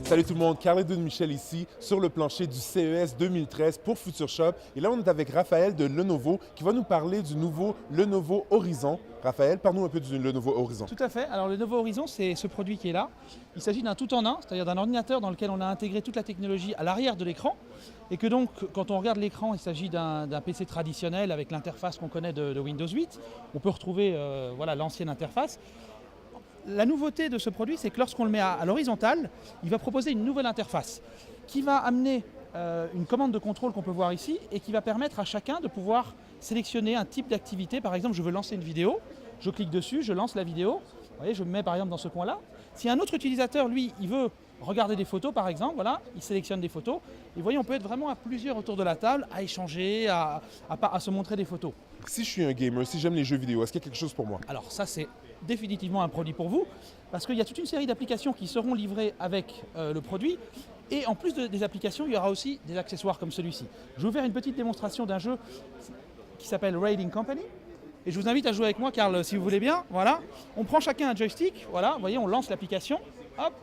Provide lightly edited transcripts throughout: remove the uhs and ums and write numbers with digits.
Salut tout le monde, Carl-Edwin Michel ici sur le plancher du CES 2013 pour Future Shop. Et là, on est avec Raphaël de Lenovo qui va nous parler du nouveau Lenovo Horizon. Raphaël, parle-nous un peu du Lenovo Horizon. Tout à fait. Alors le Lenovo Horizon, c'est ce produit qui est là. Il s'agit d'un tout-en-un, c'est-à-dire d'un ordinateur dans lequel on a intégré toute la technologie à l'arrière de l'écran. Et que donc, quand on regarde l'écran, il s'agit d'un PC traditionnel avec l'interface qu'on connaît de Windows 8. On peut retrouver voilà, l'ancienne interface. La nouveauté de ce produit, c'est que lorsqu'on le met à l'horizontale, il va proposer une nouvelle interface qui va amener une commande de contrôle qu'on peut voir ici et qui va permettre à chacun de pouvoir sélectionner un type d'activité. Par exemple, je veux lancer une vidéo, je clique dessus, je lance la vidéo. Vous voyez, je me mets par exemple dans ce coin-là. Si un autre utilisateur, lui, il veut regarder des photos par exemple, voilà, il sélectionne des photos. Et vous voyez, on peut être vraiment à plusieurs autour de la table, à échanger, à se montrer des photos. Si je suis un gamer, si j'aime les jeux vidéo, est-ce qu'il y a quelque chose pour moi? Alors ça, c'est définitivement un produit pour vous, parce qu'il y a toute une série d'applications qui seront livrées avec le produit. Et en plus des applications, il y aura aussi des accessoires comme celui-ci. Je vais vous faire une petite démonstration d'un jeu qui s'appelle Raiding Company. Et je vous invite à jouer avec moi, Carl, si vous voulez bien. Voilà. On prend chacun un joystick, voilà, vous voyez, on lance l'application, hop,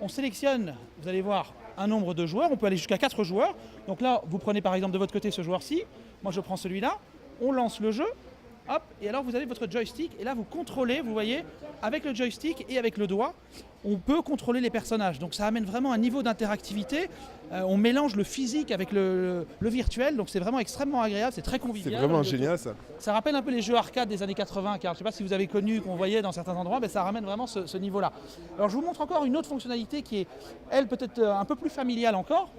on sélectionne, vous allez voir, un nombre de joueurs, on peut aller jusqu'à 4 joueurs. Donc là, vous prenez par exemple de votre côté ce joueur-ci, moi je prends celui-là, on lance le jeu, hop, et alors vous avez votre joystick, et là vous contrôlez, vous voyez, avec le joystick et avec le doigt, on peut contrôler les personnages. Donc ça amène vraiment un niveau d'interactivité, on mélange le physique avec le virtuel, donc c'est vraiment extrêmement agréable, c'est très convivial. C'est vraiment génial ça. Ça rappelle un peu les jeux arcade des années 80, car je ne sais pas si vous avez connu, qu'on voyait dans certains endroits, mais ça ramène vraiment ce niveau-là. Alors je vous montre encore une autre fonctionnalité qui est, elle, peut-être un peu plus familiale encore,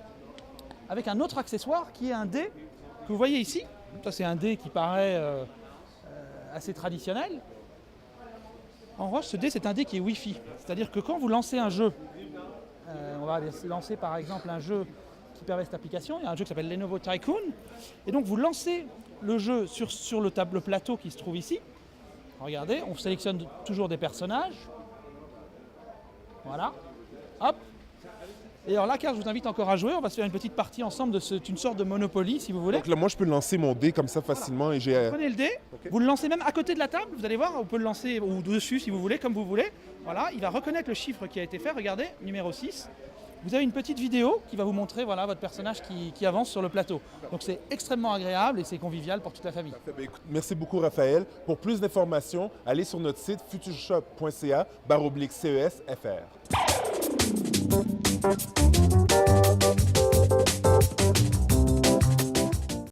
avec un autre accessoire qui est un dé que vous voyez ici. Ça c'est un dé qui paraît assez traditionnel. En revanche, ce dé, c'est un dé qui est Wi-Fi. C'est-à-dire que quand vous lancez un jeu, on va lancer par exemple un jeu qui permet cette application, il y a un jeu qui s'appelle Lenovo Tycoon, et donc vous lancez le jeu sur le plateau qui se trouve ici. Regardez, on sélectionne toujours des personnages. Voilà, hop. Et alors là, Carl, je vous invite encore à jouer. On va se faire une petite partie ensemble une sorte de Monopoly, si vous voulez. Donc là, moi, je peux lancer mon dé comme ça facilement voilà. et j'ai... Vous prenez le dé, okay. Vous le lancez même à côté de la table, vous allez voir, on peut le lancer ou dessus si vous voulez, comme vous voulez. Voilà, il va reconnaître le chiffre qui a été fait. Regardez, numéro 6. Vous avez une petite vidéo qui va vous montrer voilà, votre personnage qui avance sur le plateau. Donc c'est extrêmement agréable et c'est convivial pour toute la famille. Ben, écoute, merci beaucoup Raphaël. Pour plus d'informations, allez sur notre site futureshop.ca/CESFR.